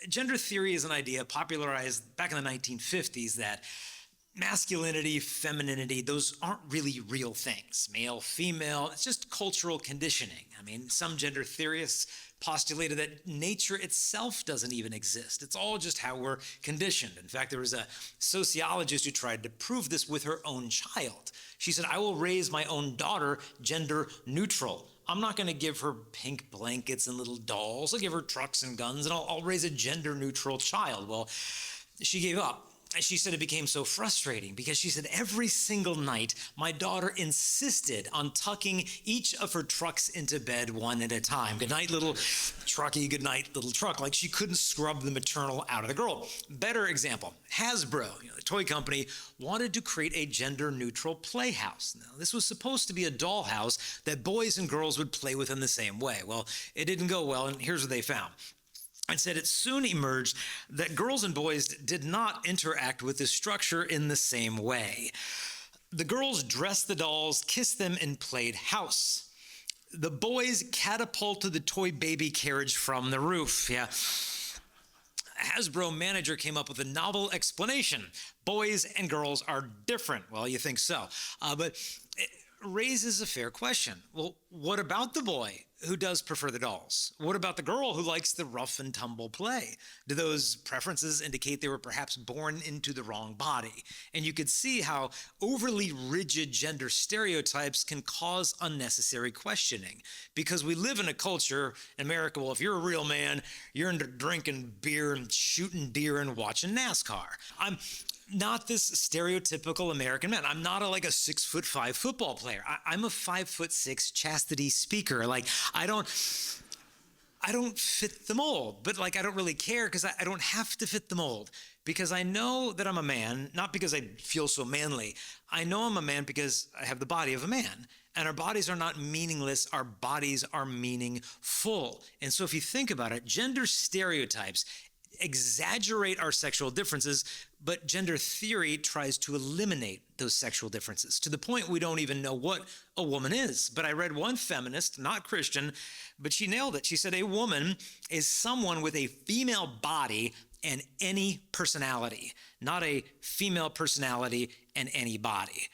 Gender theory is an idea popularized back in the 1950s that masculinity, femininity, those aren't really real things. Male, female, it's just cultural conditioning. I mean, some gender theorists postulated that nature itself doesn't even exist. It's all just how we're conditioned. In fact, there was a sociologist who tried to prove this with her own child. She said, I will raise my own daughter gender neutral. I'm not going to give her pink blankets and little dolls. I'll give her trucks and guns, and I'll raise a gender neutral child. Well, she gave up. She said it became so frustrating because she said every single night, my daughter insisted on tucking each of her trucks into bed one at a time. Good night, little trucky, good night, little truck. Like she couldn't scrub the maternal out of the girl. Better example, Hasbro, the toy company, wanted to create a gender-neutral playhouse. Now, this was supposed to be a dollhouse that boys and girls would play with in the same way. Well, it didn't go well, and here's what they found. And said it soon emerged that girls and boys did not interact with this structure in the same way. The girls dressed the dolls, kissed them, and played house. The boys catapulted the toy baby carriage from the roof. Yeah. Hasbro manager came up with a novel explanation. Boys and girls are different. Well, you think so. But it raises a fair question. Well, what about the boy who does prefer the dolls? What about the girl who likes the rough and tumble play? Do those preferences indicate they were perhaps born into the wrong body? And you could see how overly rigid gender stereotypes can cause unnecessary questioning. Because we live in a culture in America, well, if you're a real man, you're into drinking beer and shooting deer and watching NASCAR. I'm not this stereotypical American man. I'm not like a 6'5" football player. I'm a 5'6" chastity speaker. Like I don't fit the mold, but like I don't really care because I don't have to fit the mold because I know that I'm a man, not because I feel so manly. I know I'm a man because I have the body of a man. And our bodies are not meaningless, our bodies are meaningful. And so if you think about it, gender stereotypes exaggerate our sexual differences, but gender theory tries to eliminate those sexual differences to the point we don't even know what a woman is. But I read one feminist, not Christian, but she nailed it. She said a woman is someone with a female body and any personality, not a female personality and any body.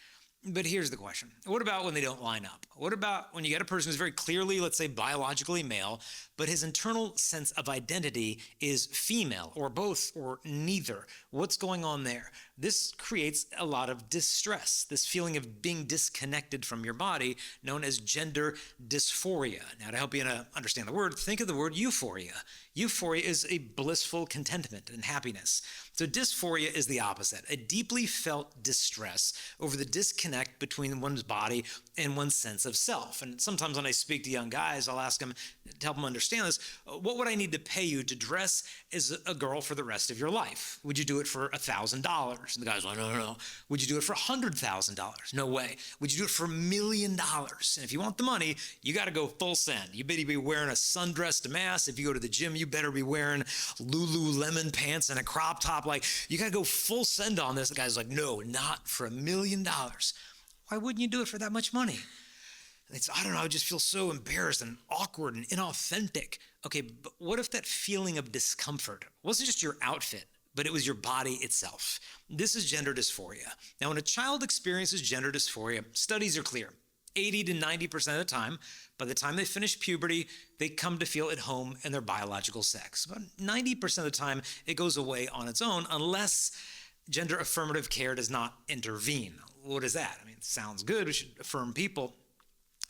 But here's the question. What about when they don't line up? What about when you get a person who's very clearly, let's say, biologically male, but his internal sense of identity is female or both or neither? What's going on there? This creates a lot of distress, this feeling of being disconnected from your body, known as gender dysphoria. Now, to help you understand the word, think of the word euphoria. Euphoria is a blissful contentment and happiness. So dysphoria is the opposite, a deeply felt distress over the disconnect between one's body and one's sense of self. And sometimes when I speak to young guys, I'll ask them to help them understand this. What would I need to pay you to dress as a girl for the rest of your life? Would you do it for $1,000? And the guy's like, no. Would you do it for $100,000? No way. Would you do it for $1 million? And if you want the money, you got to go full send. You better be wearing a sundress to mass. If you go to the gym, you better be wearing Lululemon pants and a crop top. Like, you got to go full send on this. The guy's like, no, not for $1 million. Why wouldn't you do it for that much money? I don't know, I just feel so embarrassed and awkward and inauthentic. Okay, but what if that feeling of discomfort wasn't just your outfit, but it was your body itself? This is gender dysphoria. Now, when a child experiences gender dysphoria, studies are clear. 80 to 90% of the time, by the time they finish puberty, they come to feel at home in their biological sex. About 90% of the time, it goes away on its own unless gender affirmative care does not intervene. What is that? I mean, it sounds good. We should affirm people.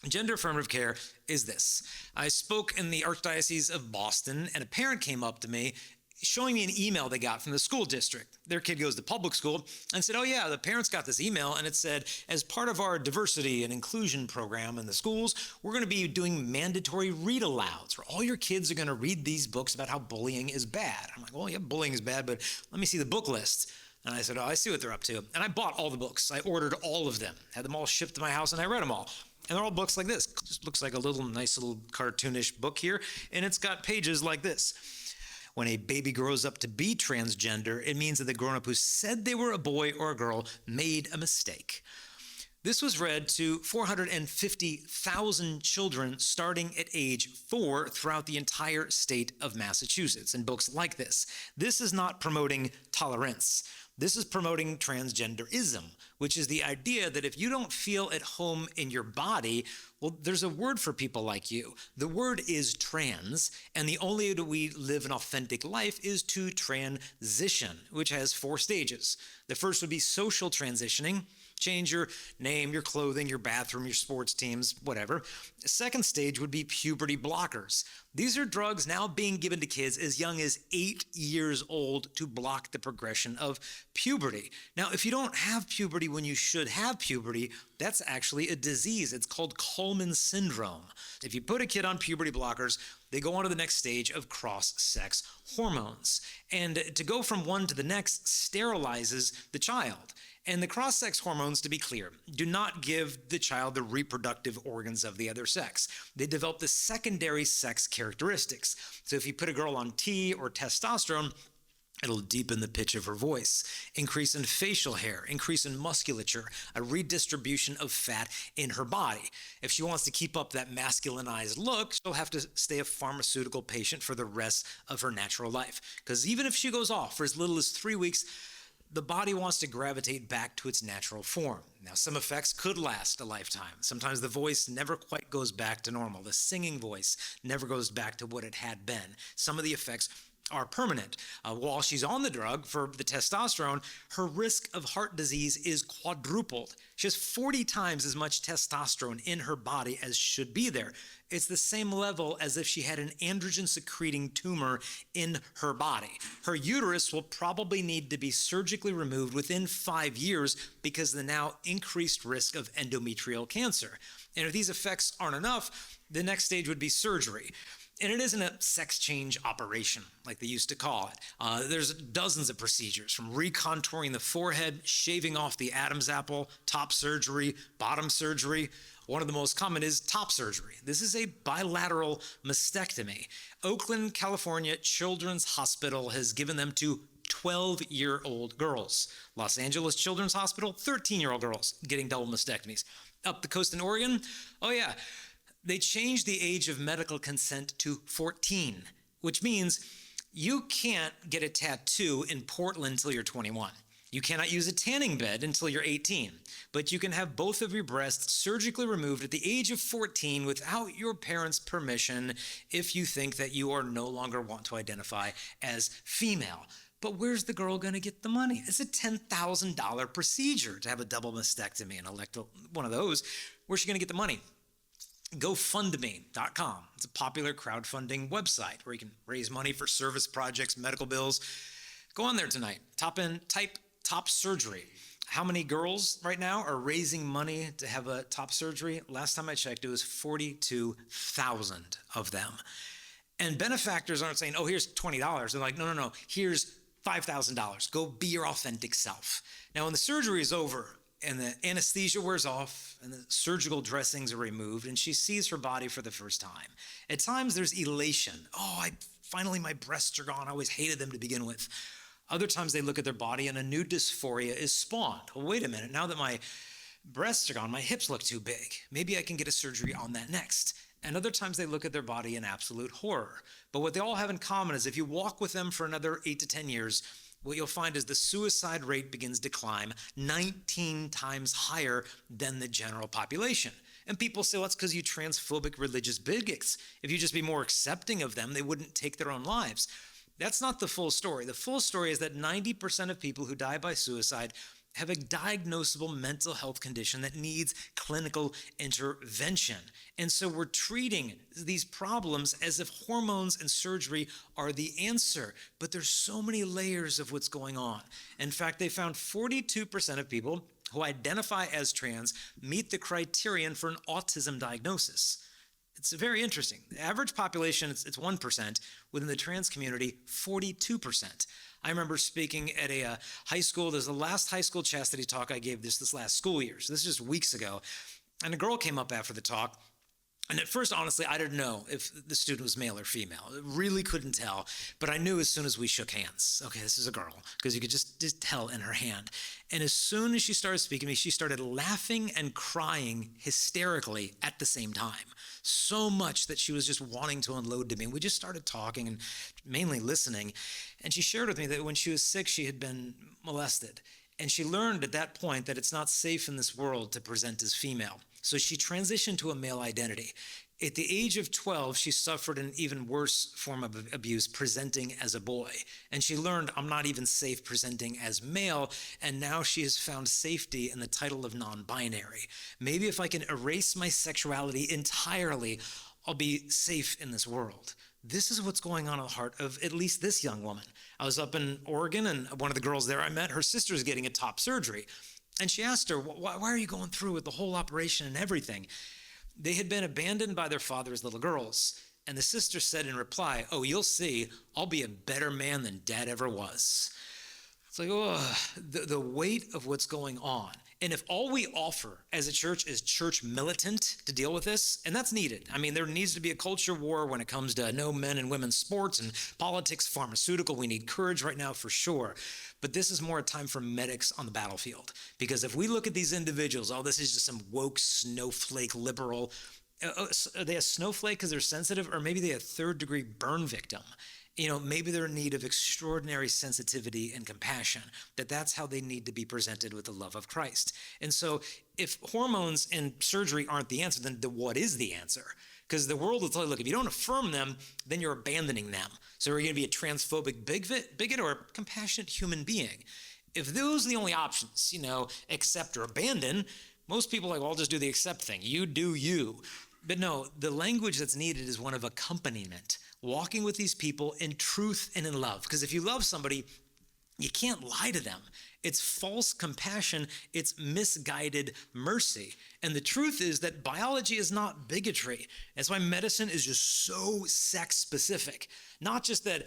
Gender affirmative care is this. I spoke in the Archdiocese of Boston, and a parent came up to me showing me an email they got from the school district. Their kid goes to public school and said, oh yeah, the parents got this email and it said, as part of our diversity and inclusion program in the schools, we're going to be doing mandatory read alouds where all your kids are going to read these books about how bullying is bad. I'm like, well, yeah, bullying is bad, but let me see the book list. And I said, oh, I see what they're up to. And I bought all the books. I ordered all of them, had them all shipped to my house, and I read them all. And they're all books like this. Just looks like a nice little cartoonish book here. And it's got pages like this. When a baby grows up to be transgender, it means that the grown-up who said they were a boy or a girl made a mistake. This was read to 450,000 children starting at age 4 throughout the entire state of Massachusetts in books like this. This is not promoting tolerance. This is promoting transgenderism, which is the idea that if you don't feel at home in your body, well, there's a word for people like you. The word is trans, and the only way we live an authentic life is to transition, which has 4 stages. The first would be social transitioning. Change your name, your clothing, your bathroom, your sports teams, whatever. The second stage would be puberty blockers. These are drugs now being given to kids as young as 8 years old to block the progression of puberty. Now, if you don't have puberty when you should have puberty, that's actually a disease. It's called Kallman syndrome. If you put a kid on puberty blockers, they go on to the next stage of cross-sex hormones. And to go from one to the next sterilizes the child. And the cross-sex hormones, to be clear, do not give the child the reproductive organs of the other sex. They develop the secondary sex characteristics. So if you put a girl on T or testosterone, it'll deepen the pitch of her voice, increase in facial hair, increase in musculature, a redistribution of fat in her body. If she wants to keep up that masculinized look, she'll have to stay a pharmaceutical patient for the rest of her natural life. Because even if she goes off for as little as 3 weeks, the body wants to gravitate back to its natural form. Now, some effects could last a lifetime. Sometimes the voice never quite goes back to normal. The singing voice never goes back to what it had been. Some of the effects are permanent. While she's on the drug for the testosterone, her risk of heart disease is quadrupled. She has 40 times as much testosterone in her body as should be there. It's the same level as if she had an androgen-secreting tumor in her body. Her uterus will probably need to be surgically removed within 5 years because of the now increased risk of endometrial cancer. And if these effects aren't enough, the next stage would be surgery. And it isn't a sex change operation like they used to call it. There's dozens of procedures, from recontouring the forehead, shaving off the Adam's apple, top surgery, bottom surgery. One of the most common is top surgery. This is a bilateral mastectomy. Oakland, California Children's Hospital has given them to 12-year-old girls. Los Angeles Children's Hospital, 13-year-old girls getting double mastectomies. Up the coast in Oregon, oh yeah, they changed the age of medical consent to 14, which means you can't get a tattoo in Portland until you're 21. You cannot use a tanning bed until you're 18, but you can have both of your breasts surgically removed at the age of 14 without your parents' permission if you think that you are no longer want to identify as female. But where's the girl going to get the money? It's a $10,000 procedure to have a double mastectomy and elect one of those. Where's she going to get the money? GoFundMe.com. It's a popular crowdfunding website where you can raise money for service projects, medical bills. Go on there tonight. Type top surgery. How many girls right now are raising money to have a top surgery? Last time I checked, it was 42,000 of them. And benefactors aren't saying, oh, here's $20. They're like, no, here's $5,000. Go be your authentic self. Now, when the surgery is over and the anesthesia wears off and the surgical dressings are removed and she sees her body for the first time, at times there's elation. Oh, finally my breasts are gone. I always hated them to begin with. Other times they look at their body and a new dysphoria is spawned. Well, wait a minute. Now that my breasts are gone, my hips look too big. Maybe I can get a surgery on that next. And other times they look at their body in absolute horror. But what they all have in common is if you walk with them for another 8 to 10 years, what you'll find is the suicide rate begins to climb 19 times higher than the general population. And people say, well, that's because you transphobic religious bigots. If you just be more accepting of them, they wouldn't take their own lives. That's not the full story. The full story is that 90% of people who die by suicide have a diagnosable mental health condition that needs clinical intervention. And so we're treating these problems as if hormones and surgery are the answer. But there's so many layers of what's going on. In fact, they found 42% of people who identify as trans meet the criterion for an autism diagnosis. It's very interesting. The average population, it's 1%. Within the trans community, 42%. I remember speaking at a high school. This is the last high school chastity talk I gave this last school year. So this is just weeks ago. And a girl came up after the talk And at first, honestly, I didn't know if the student was male or female. I really couldn't tell, but I knew as soon as we shook hands, okay, this is a girl, because you could just tell in her hand. And as soon as she started speaking to me, she started laughing and crying hysterically at the same time. So much that she was just wanting to unload to me. We just started talking and mainly listening. And she shared with me that when she was 6, she had been molested. And she learned at that point that it's not safe in this world to present as female. So she transitioned to a male identity. At the age of 12, she suffered an even worse form of abuse, presenting as a boy. And she learned, I'm not even safe presenting as male. And now she has found safety in the title of non-binary. Maybe if I can erase my sexuality entirely, I'll be safe in this world. This is what's going on in the heart of at least this young woman. I was up in Oregon, and one of the girls there I met, her sister's getting a top surgery. And she asked her, why are you going through with the whole operation and everything? They had been abandoned by their father as little girls. And the sister said in reply, oh, you'll see, I'll be a better man than Dad ever was. It's like, oh, the weight of what's going on. And if all we offer as a church is church militant to deal with this, and that's needed. I mean, there needs to be a culture war when it comes to no men and women's sports and politics, pharmaceutical. We need courage right now for sure. But this is more a time for medics on the battlefield. Because if we look at these individuals, oh, this is just some woke snowflake liberal. Are they a snowflake because they're sensitive? Or maybe they're a third-degree burn victim. You know, maybe they're in need of extraordinary sensitivity and compassion, that's how they need to be presented with the love of Christ. And so if hormones and surgery aren't the answer, then what is the answer? Because the world will tell you, look, if you don't affirm them, then you're abandoning them. So are you going to be a transphobic bigot or a compassionate human being? If those are the only options, accept or abandon, most people are like, well, I'll just do the accept thing. You do you. But no, the language that's needed is one of accompaniment. Walking with these people in truth and in love. Because if you love somebody, you can't lie to them. It's false compassion. It's misguided mercy. And the truth is that biology is not bigotry. That's why medicine is just so sex specific. Not just that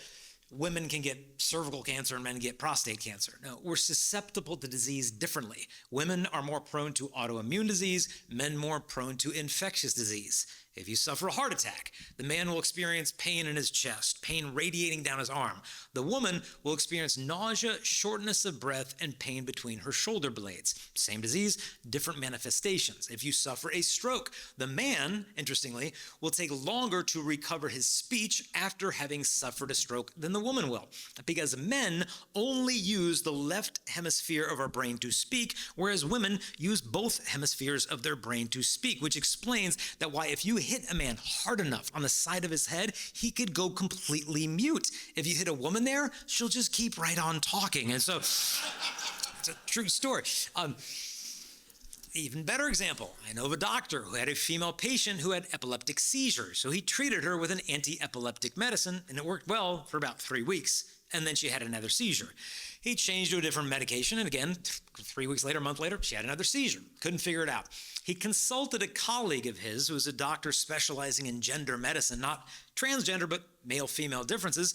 women can get cervical cancer and men get prostate cancer. No, we're susceptible to disease differently. Women are more prone to autoimmune disease, men more prone to infectious disease. If you suffer a heart attack, the man will experience pain in his chest, pain radiating down his arm. The woman will experience nausea, shortness of breath, and pain between her shoulder blades. Same disease, different manifestations. If you suffer a stroke, the man, interestingly, will take longer to recover his speech after having suffered a stroke than the woman will, because men only use the left hemisphere of our brain to speak, whereas women use both hemispheres of their brain to speak, which explains that why if you hit a man hard enough on the side of his head, he could go completely mute. If you hit a woman there, she'll just keep right on talking. And so it's a true story. Even better example, I know of a doctor who had a female patient who had epileptic seizures. So he treated her with an anti-epileptic medicine, and it worked well for about 3 weeks. And then she had another seizure. He changed to a different medication, and again, 3 weeks later, a month later, she had another seizure. Couldn't figure it out. He consulted a colleague of his who was a doctor specializing in gender medicine, not transgender, but male-female differences.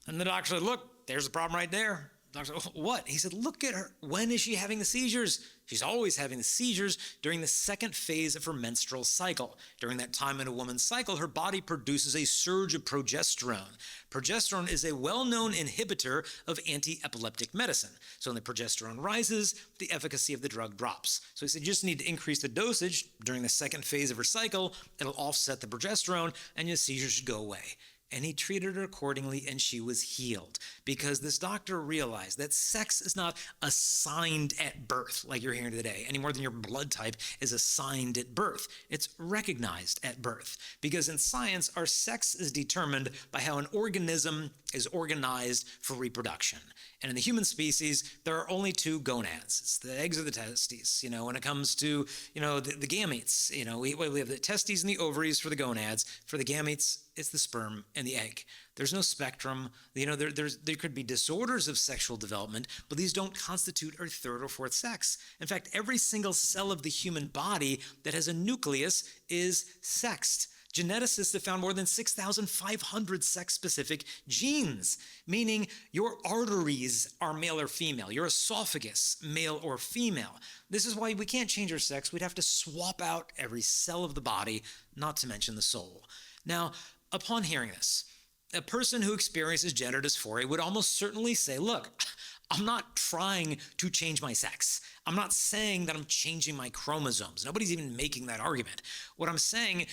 And the doctor said, look, there's the problem right there. The doctor said, what? He said, look at her. When is she having the seizures? She's always having the seizures during the second phase of her menstrual cycle. During that time in a woman's cycle, her body produces a surge of progesterone. Progesterone is a well-known inhibitor of anti-epileptic medicine. So when the progesterone rises, the efficacy of the drug drops. So he said, you just need to increase the dosage during the second phase of her cycle. It'll offset the progesterone, and your seizures should go away. And he treated her accordingly, and she was healed. Because this doctor realized that sex is not assigned at birth, like you're hearing today, any more than your blood type is assigned at birth. It's recognized at birth. Because in science, our sex is determined by how an organism is organized for reproduction. And in the human species, there are only 2 gonads. It's the eggs or the testes. When it comes to, the gametes, we have the testes and the ovaries for the gonads. For the gametes, it's the sperm and the egg. There's no spectrum. There could be disorders of sexual development, but these don't constitute our 3rd or 4th sex. In fact, every single cell of the human body that has a nucleus is sexed. Geneticists have found more than 6,500 sex-specific genes, meaning your arteries are male or female, your esophagus, male or female. This is why we can't change our sex. We'd have to swap out every cell of the body, not to mention the soul. Now, upon hearing this, a person who experiences gender dysphoria would almost certainly say, look, I'm not trying to change my sex. I'm not saying that I'm changing my chromosomes. Nobody's even making that argument. What I'm saying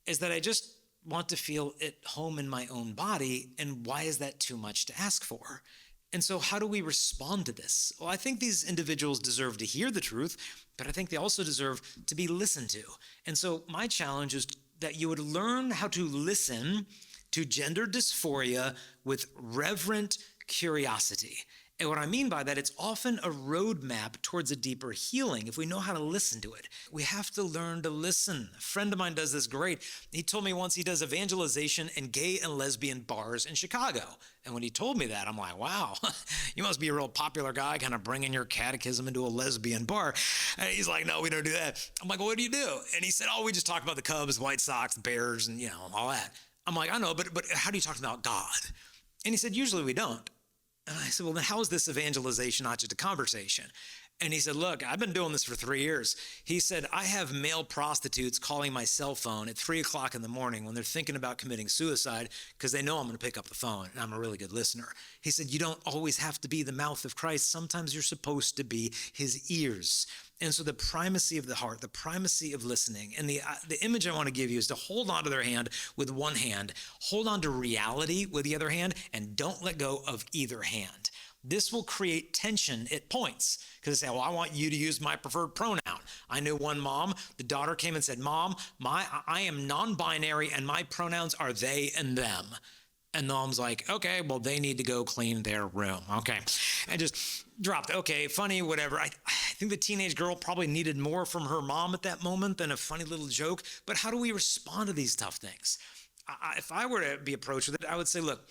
is that I just want to feel at home in my own body, and why is that too much to ask for? And so how do we respond to this? Well, I think these individuals deserve to hear the truth, but I think they also deserve to be listened to. And so my challenge is that you would learn how to listen to gender dysphoria with reverent curiosity. And what I mean by that, it's often a roadmap towards a deeper healing if we know how to listen to it. We have to learn to listen. A friend of mine does this great. He told me once he does evangelization in gay and lesbian bars in Chicago. And when he told me that, I'm like, wow, you must be a real popular guy kind of bringing your catechism into a lesbian bar. And he's like, no, we don't do that. I'm like, well, what do you do? And he said, oh, we just talk about the Cubs, White Sox, the Bears, and all that. I'm like, I know, but how do you talk about God? And he said, usually we don't. And I said, well, then how is this evangelization not just a conversation? And he said, look, I've been doing this for 3 years. He said, I have male prostitutes calling my cell phone at 3 o'clock in the morning when they're thinking about committing suicide because they know I'm going to pick up the phone and I'm a really good listener. He said, you don't always have to be the mouth of Christ. Sometimes you're supposed to be his ears. And so the primacy of the heart, the primacy of listening, and the image I want to give you is to hold on to their hand with one hand, hold on to reality with the other hand, and don't let go of either hand. This will create tension at points because they say, well, I want you to use my preferred pronoun. I knew one mom, the daughter came and said, Mom, I am non-binary and my pronouns are they and them. And the mom's like, okay, well, they need to go clean their room. Okay. And just dropped, okay, funny, whatever. I think the teenage girl probably needed more from her mom at that moment than a funny little joke. But how do we respond to these tough things? If I were to be approached with it, I would say, look,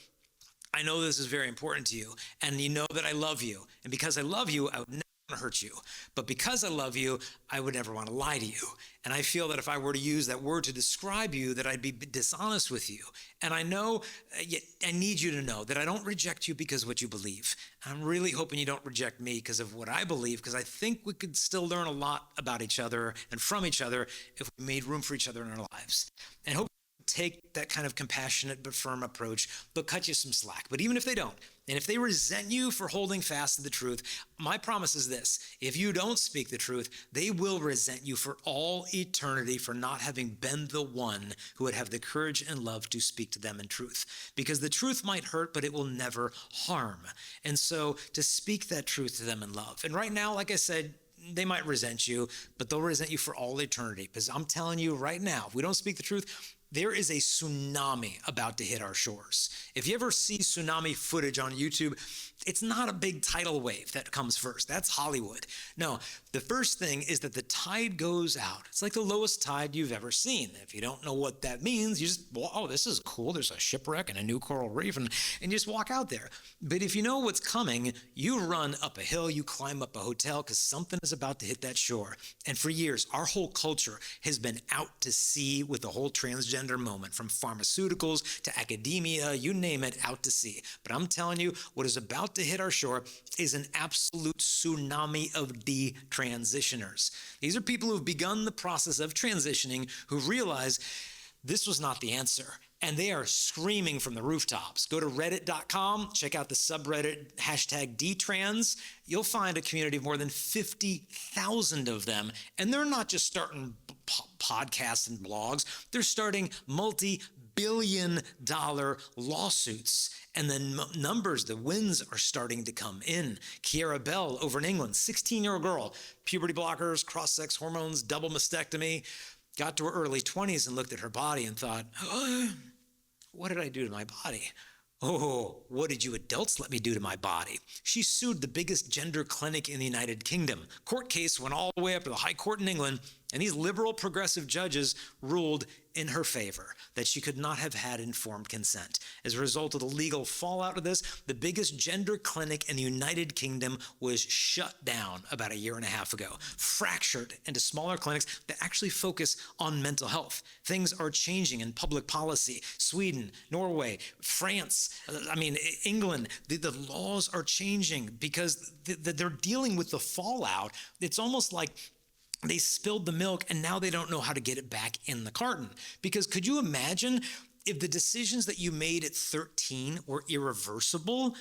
I know this is very important to you, and you know that I love you. And because I love you, I would never want to hurt you. But because I love you, I would never want to lie to you. And I feel that if I were to use that word to describe you, that I'd be dishonest with you. And I know, I need you to know that I don't reject you because of what you believe. I'm really hoping you don't reject me because of what I believe, because I think we could still learn a lot about each other and from each other if we made room for each other in our lives. And hope take that kind of compassionate but firm approach. They'll cut you some slack. But even if they don't, and if they resent you for holding fast to the truth, my promise is this: if you don't speak the truth, they will resent you for all eternity for not having been the one who would have the courage and love to speak to them in truth. Because the truth might hurt, but it will never harm. And so to speak that truth to them in love. And right now, like I said, they might resent you, but they'll resent you for all eternity. Because I'm telling you right now, if we don't speak the truth, there is a tsunami about to hit our shores. If you ever see tsunami footage on YouTube, it's not a big tidal wave that comes first. That's Hollywood. No, the first thing is that the tide goes out. It's like the lowest tide you've ever seen. If you don't know what that means, you just, well, oh, this is cool. There's a shipwreck and a new coral reef, and you just walk out there. But if you know what's coming, you run up a hill, you climb up a hotel because something is about to hit that shore. And for years, our whole culture has been out to sea with the whole transgender moment, from pharmaceuticals to academia, you name it, out to sea. But I'm telling you, what is about to hit our shore is an absolute tsunami of detransitioners. These are people who've begun the process of transitioning, who realize this was not the answer. And they are screaming from the rooftops. Go to reddit.com, check out the subreddit #DTrans. You'll find a community of more than 50,000 of them. And they're not just starting podcasts and blogs. They're starting multi-billion-dollar lawsuits. And the numbers, the wins are starting to come in. Kiara Bell over in England, 16-year-old girl, puberty blockers, cross-sex hormones, double mastectomy, got to her early 20s and looked at her body and thought, oh, what did I do to my body? Oh, what did you adults let me do to my body? She sued the biggest gender clinic in the United Kingdom. Court case went all the way up to the High Court in England, And these liberal progressive judges ruled in her favor, that she could not have had informed consent. As a result of the legal fallout of this, the biggest gender clinic in the United Kingdom was shut down about a year and a half ago, fractured into smaller clinics that actually focus on mental health. Things are changing in public policy. Sweden, Norway, France, England, the laws are changing because they're dealing with the fallout. It's almost like they spilled the milk and now they don't know how to get it back in the carton. Because could you imagine if the decisions that you made at 13 were irreversible?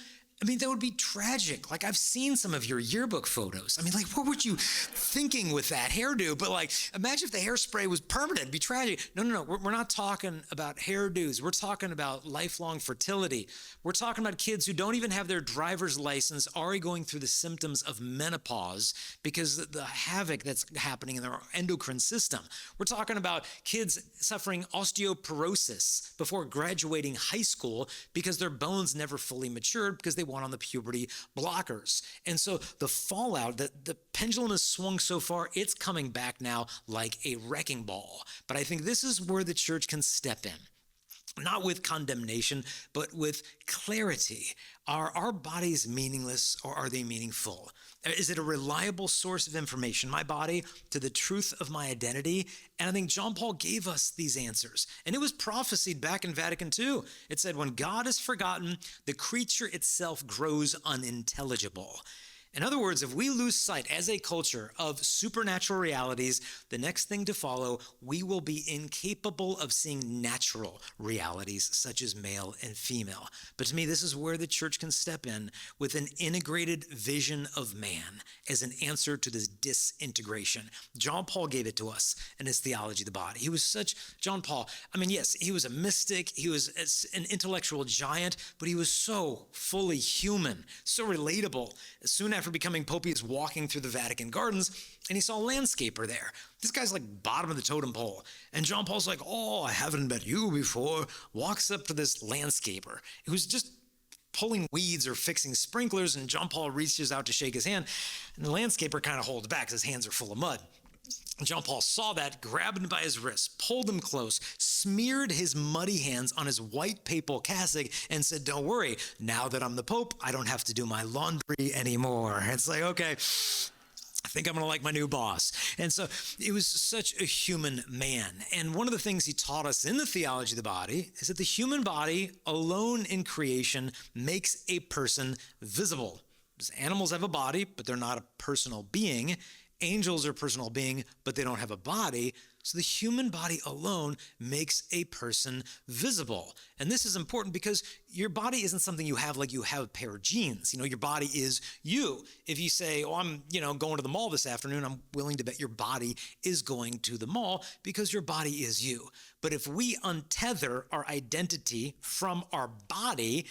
That would be tragic. Like, I've seen some of your yearbook photos. What were you thinking with that hairdo? But imagine if the hairspray was permanent. It'd be tragic. No. We're not talking about hairdos. We're talking about lifelong fertility. We're talking about kids who don't even have their driver's license already going through the symptoms of menopause because the havoc that's happening in their endocrine system. We're talking about kids suffering osteoporosis before graduating high school because their bones never fully matured because they on the puberty blockers. And so the fallout, the pendulum has swung so far, it's coming back now like a wrecking ball. But I think this is where the church can step in. Not with condemnation, but with clarity. Are our bodies meaningless or are they meaningful? Is it a reliable source of information, my body, to the truth of my identity? And I think John Paul gave us these answers. And it was prophesied back in Vatican II. It said, when God is forgotten, the creature itself grows unintelligible. In other words, if we lose sight as a culture of supernatural realities, the next thing to follow, we will be incapable of seeing natural realities such as male and female. But to me, this is where the church can step in with an integrated vision of man as an answer to this disintegration. John Paul gave it to us in his theology of the body. He was John Paul, yes, he was a mystic, he was an intellectual giant, but he was so fully human, so relatable. Soon after becoming Pope, he was walking through the Vatican gardens and he saw a landscaper there. This guy's like bottom of the totem pole. And John Paul's like, oh, I haven't met you before. Walks up to this landscaper who's just pulling weeds or fixing sprinklers. And John Paul reaches out to shake his hand. And the landscaper kind of holds back because his hands are full of mud. And John Paul saw that, grabbed him by his wrist, pulled him close, smeared his muddy hands on his white papal cassock and said, don't worry, now that I'm the Pope, I don't have to do my laundry anymore. It's like, okay, I think I'm going to like my new boss. And so it was such a human man. And one of the things he taught us in the theology of the body is that the human body alone in creation makes a person visible. Animals have a body, but they're not a personal being. Angels are personal being, but they don't have a body. So the human body alone makes a person visible. And this is important because your body isn't something you have like you have a pair of jeans. Your body is you. If you say, oh, I'm, going to the mall this afternoon, I'm willing to bet your body is going to the mall because your body is you. But if we untether our identity from our body,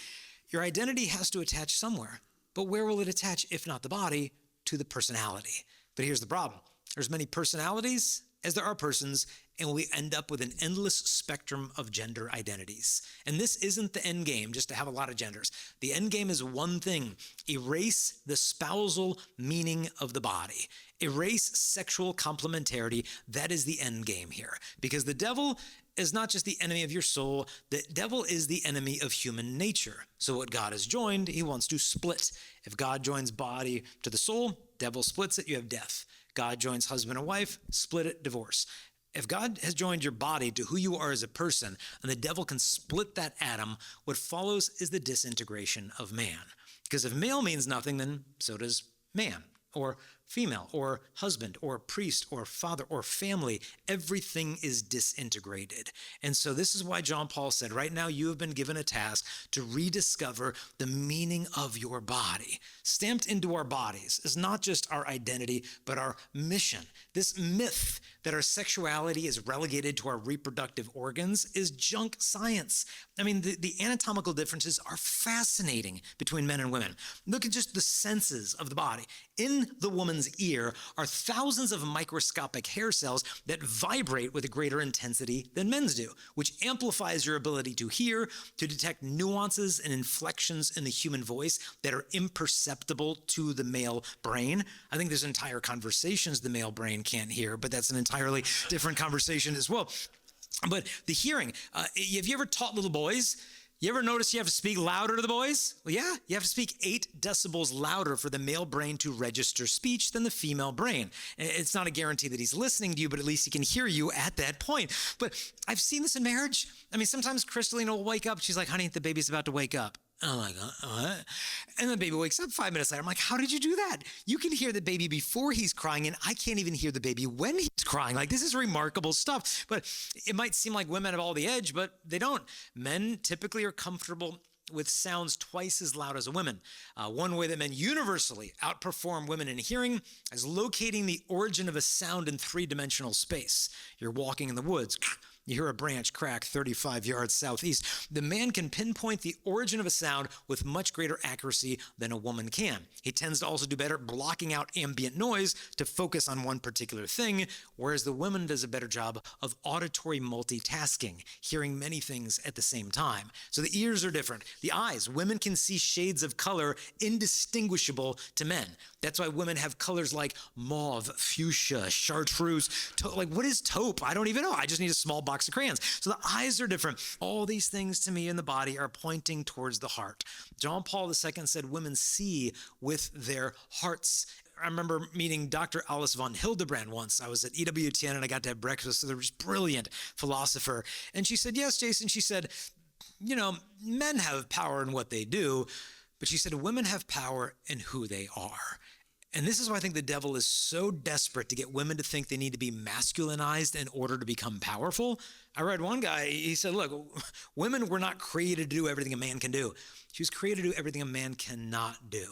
your identity has to attach somewhere. But where will it attach if not the body? To the personality. But here's the problem. There's many personalities as there are persons, and we end up with an endless spectrum of gender identities. And this isn't the end game, just to have a lot of genders. The end game is one thing: erase the spousal meaning of the body. Erase sexual complementarity. That is the end game here. Because the devil is not just the enemy of your soul. The devil is the enemy of human nature. So what God has joined, he wants to split. If God joins body to the soul, devil splits it, you have death. God joins husband and wife, split it, divorce. If God has joined your body to who you are as a person, and the devil can split that atom, what follows is the disintegration of man. Because if male means nothing, then so does man, or female, or husband, or priest, or father, or family. Everything is disintegrated. And so this is why John Paul said, right now you have been given a task to rediscover the meaning of your body. Stamped into our bodies is not just our identity, but our mission. This myth that our sexuality is relegated to our reproductive organs is junk science. The anatomical differences are fascinating between men and women. Look at just the senses of the body. In the woman's woman's ear are thousands of microscopic hair cells that vibrate with a greater intensity than men's do, which amplifies your ability to hear, to detect nuances and inflections in the human voice that are imperceptible to the male brain. I think there's entire conversations the male brain can't hear, but that's an entirely different conversation as well. But the hearing, have you ever taught little boys? You ever notice you have to speak louder to the boys? Well, yeah, you have to speak 8 decibels louder for the male brain to register speech than the female brain. It's not a guarantee that he's listening to you, but at least he can hear you at that point. But I've seen this in marriage. I mean, sometimes Crystalina will wake up. She's like, honey, the baby's about to wake up. I'm like, what? And the baby wakes up 5 minutes later. I'm like, how did you do that? You can hear the baby before he's crying, and I can't even hear the baby when he's crying. Like, this is remarkable stuff. But it might seem like women have all the edge, but they don't. Men typically are comfortable with sounds twice as loud as women. One way that men universally outperform women in hearing is locating the origin of a sound in 3-dimensional space. You're walking in the woods. You hear a branch crack 35 yards southeast. The man can pinpoint the origin of a sound with much greater accuracy than a woman can. He tends to also do better blocking out ambient noise to focus on one particular thing, whereas the woman does a better job of auditory multitasking, hearing many things at the same time. So the ears are different. The eyes, women can see shades of color indistinguishable to men. That's why women have colors like mauve, fuchsia, chartreuse. Like, what is taupe? I don't even know. I just need a small box of crayons. So the eyes are different. All these things to me in the body are pointing towards the heart. John Paul II said women see with their hearts. I remember meeting Dr. Alice von Hildebrand once. I was at EWTN and I got to have breakfast with a brilliant philosopher. And she said, yes, Jason. She said, you know, men have power in what they do, but she said women have power in who they are. And this is why I think the devil is so desperate to get women to think they need to be masculinized in order to become powerful. I read one guy, he said, look, women were not created to do everything a man can do. She was created to do everything a man cannot do.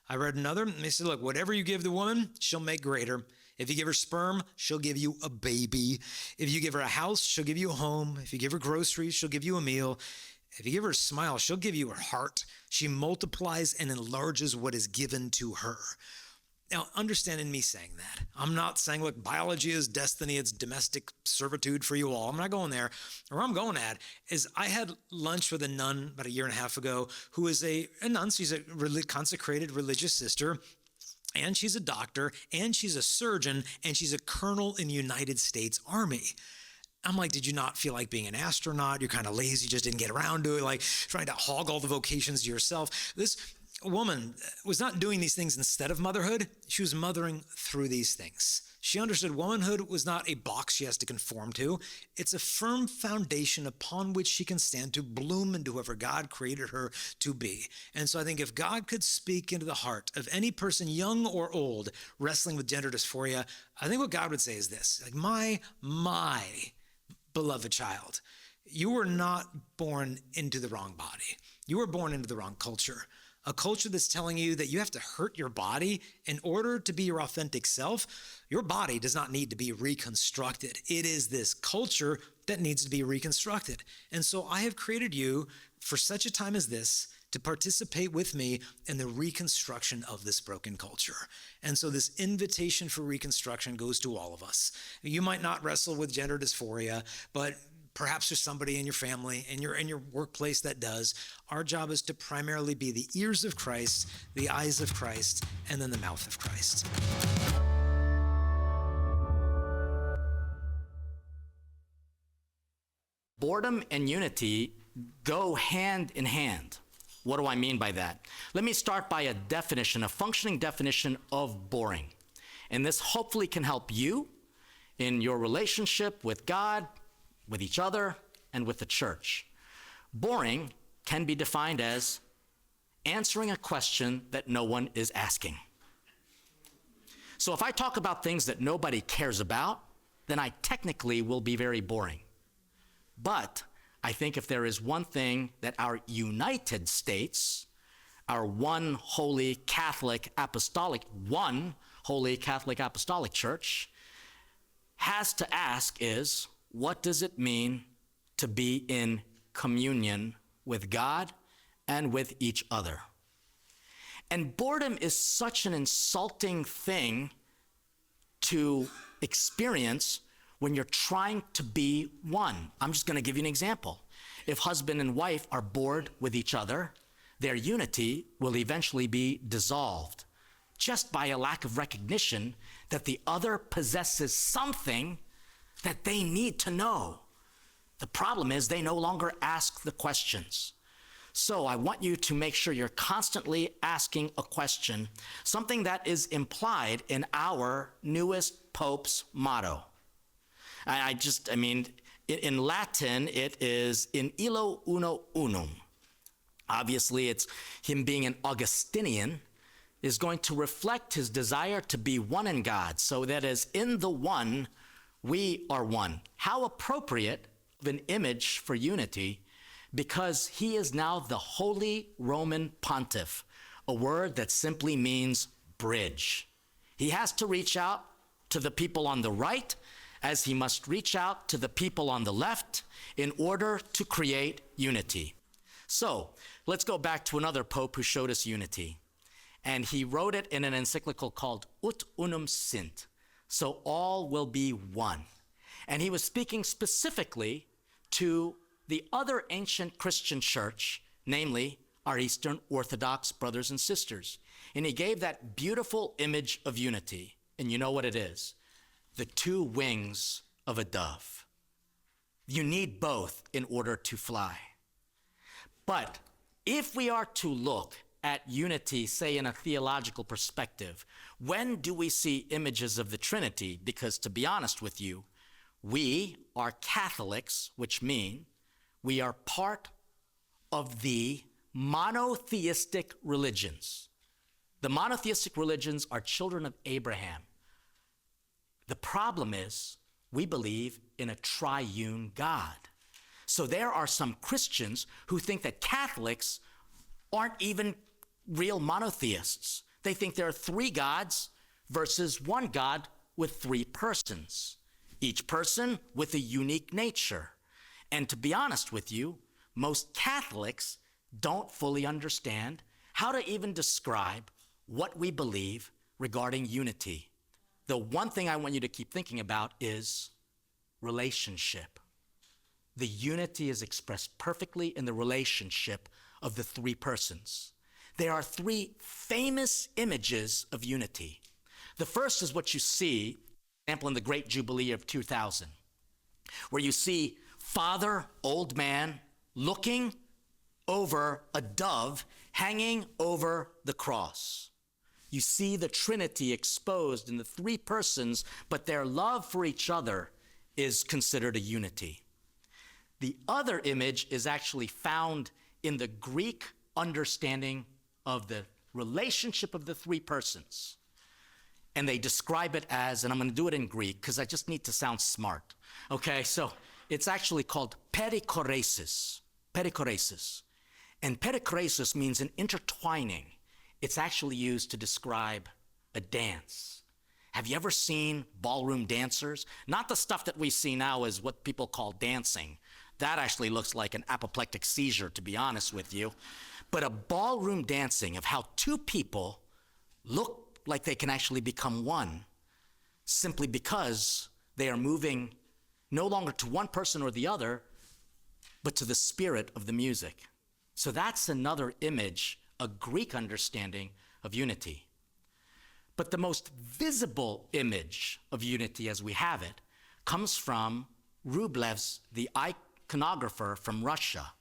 I read another, and they said, look, whatever you give the woman, she'll make greater. If you give her sperm, she'll give you a baby. If you give her a house, she'll give you a home. If you give her groceries, she'll give you a meal. If you give her a smile, she'll give you her heart. She multiplies and enlarges what is given to her. Now, understand in me saying that, I'm not saying, look, biology is destiny, it's domestic servitude for you all. I'm not going there. Where I'm going at is I had lunch with a nun about 1.5 years ago who is a nun. She's a consecrated religious sister, and she's a doctor, and she's a surgeon, and she's a colonel in the United States Army. I'm like, did you not feel like being an astronaut? You're kind of lazy, just didn't get around to it, like trying to hog all the vocations to yourself. This woman was not doing these things instead of motherhood. She was mothering through these things. She understood womanhood was not a box she has to conform to. It's a firm foundation upon which she can stand to bloom into whoever God created her to be. And so I think if God could speak into the heart of any person, young or old, wrestling with gender dysphoria, I think what God would say is this, like, my beloved child, you were not born into the wrong body. You were born into the wrong culture. A culture that's telling you that you have to hurt your body in order to be your authentic self. Your body does not need to be reconstructed. It is this culture that needs to be reconstructed. And so I have created you for such a time as this to participate with me in the reconstruction of this broken culture. And so this invitation for reconstruction goes to all of us. You might not wrestle with gender dysphoria, but perhaps there's somebody in your family, in your workplace that does. Our job is to primarily be the ears of Christ, the eyes of Christ, and then the mouth of Christ. Boredom and unity go hand in hand. What do I mean by that? Let me start by a definition, a functioning definition of boring. And this hopefully can help you in your relationship with God, with each other, and with the church. Boring can be defined as answering a question that no one is asking. So if I talk about things that nobody cares about, then I technically will be very boring. But I think if there is one thing that our United States, our one holy Catholic apostolic Church has to ask is, what does it mean to be in communion with God and with each other? And boredom is such an insulting thing to experience when you're trying to be one. I'm just going to give you an example. If husband and wife are bored with each other, their unity will eventually be dissolved just by a lack of recognition that the other possesses something that they need to know. The problem is they no longer ask the questions. So I want you to make sure you're constantly asking a question, something that is implied in our newest Pope's motto. In Latin, it is in illo uno unum. Obviously, it's him being an Augustinian is going to reflect his desire to be one in God, so that as in the one, we are one. How appropriate of an image for unity, because he is now the Holy Roman Pontiff, a word that simply means bridge. He has to reach out to the people on the right as he must reach out to the people on the left in order to create unity. So let's go back to another pope who showed us unity. And he wrote it in an encyclical called Ut Unum Sint, so all will be one. And he was speaking specifically to the other ancient Christian church, namely our Eastern Orthodox brothers and sisters. And he gave that beautiful image of unity. And you know what it is? The two wings of a dove. You need both in order to fly. But if we are to look at unity, say in a theological perspective, when do we see images of the Trinity? Because to be honest with you, we are Catholics, which mean we are part of the monotheistic religions. The monotheistic religions are children of Abraham. The problem is we believe in a triune God. So there are some Christians who think that Catholics aren't even real monotheists. They think there are three gods versus one God with three persons, each person with a unique nature. And to be honest with you, most Catholics don't fully understand how to even describe what we believe regarding unity. The one thing I want you to keep thinking about is relationship. The unity is expressed perfectly in the relationship of the three persons. There are three famous images of unity. The first is what you see, for example, in the Great Jubilee of 2000, where you see Father, old man, looking over a dove hanging over the cross. You see the Trinity exposed in the three persons, but their love for each other is considered a unity. The other image is actually found in the Greek understanding of the relationship of the three persons. And they describe it as, and I'm going to do it in Greek because I just need to sound smart. Okay, so it's actually called perikoresis. Perikoresis. And perikoresis means an intertwining. It's actually used to describe a dance. Have you ever seen ballroom dancers? Not the stuff that we see now as what people call dancing. That actually looks like an apoplectic seizure, to be honest with you. But a ballroom dancing of how two people look like they can actually become one simply because they are moving no longer to one person or the other, but to the spirit of the music. So that's another image, a Greek understanding of unity. But the most visible image of unity as we have it comes from Rublev's, the iconographer from Russia,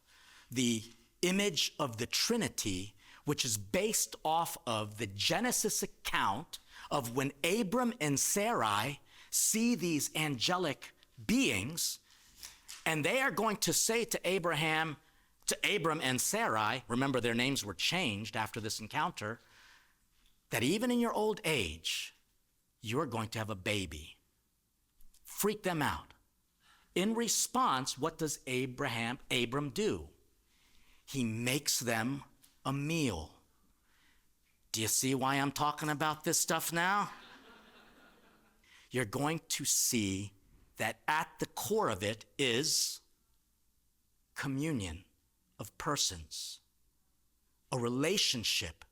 the image of the Trinity, which is based off of the Genesis account of when Abram and Sarai see these angelic beings, and they are going to say to Abram and Sarai, remember their names were changed after this encounter, that even in your old age, you're going to have a baby. Freak them out. In response, what does Abram do? He makes them a meal. Do you see why I'm talking about this stuff now? You're going to see that at the core of it is communion of persons, a relationship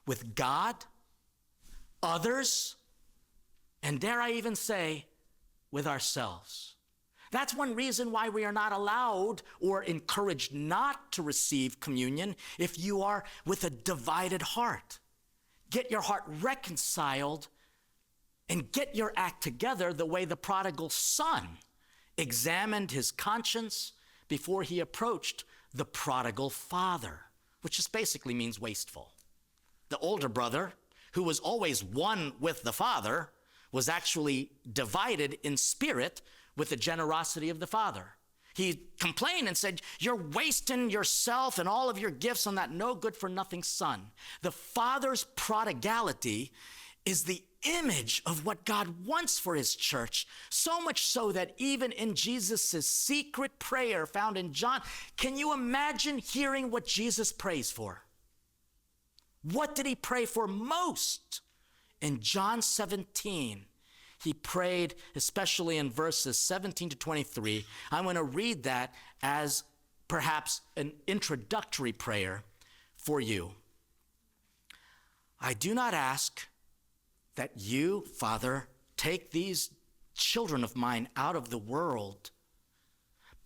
with God, others, and dare I even say, with ourselves. That's one reason why we are not allowed or encouraged not to receive communion if you are with a divided heart. Get your heart reconciled and get your act together the way the prodigal son examined his conscience before he approached the prodigal father, which just basically means wasteful. The older brother, who was always one with the father, was actually divided in spirit with the generosity of the father. He complained and said, "You're wasting yourself and all of your gifts on that no good for nothing son." The father's prodigality is the image of what God wants for his church, so much so that even in Jesus' secret prayer found in John, can you imagine hearing what Jesus prays for? What did he pray for most? In John 17, he prayed, especially in verses 17 to 23. I'm going to read that as perhaps an introductory prayer for you. "I do not ask that you, Father, take these children of mine out of the world,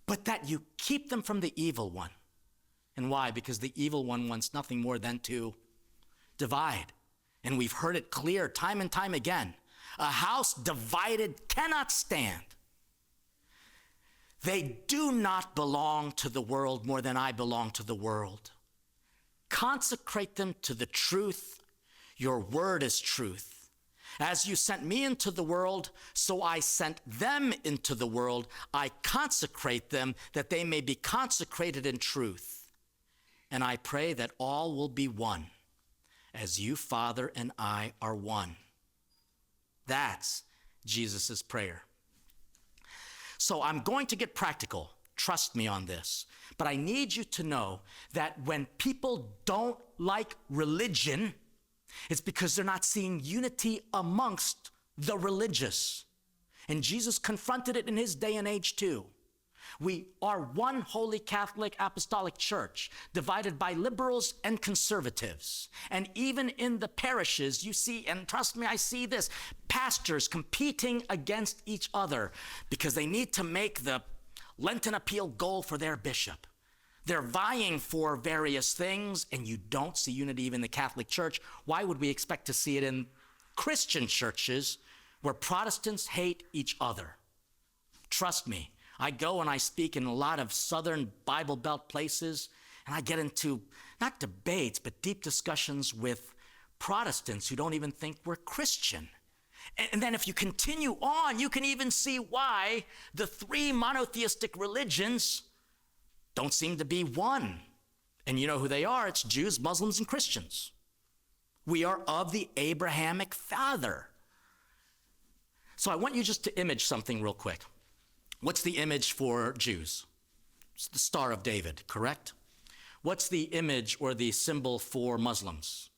but that you keep them from the evil one." And why? Because the evil one wants nothing more than to divide. And we've heard it clear time and time again. A house divided cannot stand. "They do not belong to the world more than I belong to the world. Consecrate them to the truth. Your word is truth. As you sent me into the world, so I sent them into the world. I consecrate them that they may be consecrated in truth. And I pray that all will be one, as you, Father, and I are one." That's Jesus' prayer. So I'm going to get practical. Trust me on this. But I need you to know that when people don't like religion, it's because they're not seeing unity amongst the religious. And Jesus confronted it in his day and age too. We are one holy Catholic apostolic church, divided by liberals and conservatives. And even in the parishes, you see, and trust me, I see this, pastors competing against each other because they need to make the Lenten appeal goal for their bishop. They're vying for various things, and you don't see unity even in the Catholic Church. Why would we expect to see it in Christian churches where Protestants hate each other? Trust me, I go and I speak in a lot of Southern Bible Belt places, and I get into not debates, but deep discussions with Protestants who don't even think we're Christian. And then if you continue on, you can even see why the three monotheistic religions don't seem to be one. And you know who they are? It's Jews, Muslims, and Christians. We are of the Abrahamic father. So I want you just to image something real quick. What's the image for Jews? It's the Star of David, correct? What's the image or the symbol for Muslims?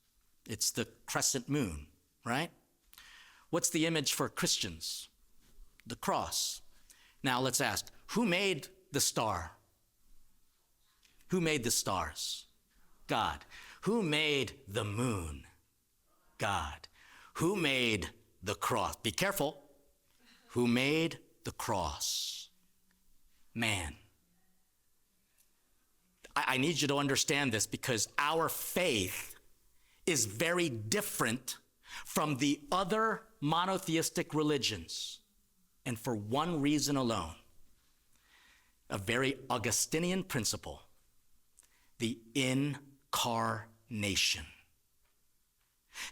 It's the crescent moon, right? What's the image for Christians? The cross. Now let's ask, who made the star? Who made the stars? God. Who made the moon? God. Who made the cross? Be careful. Who made the cross? Man. I need you to understand this because our faith is very different from the other monotheistic religions, and for one reason alone, a very Augustinian principle, the incarnation.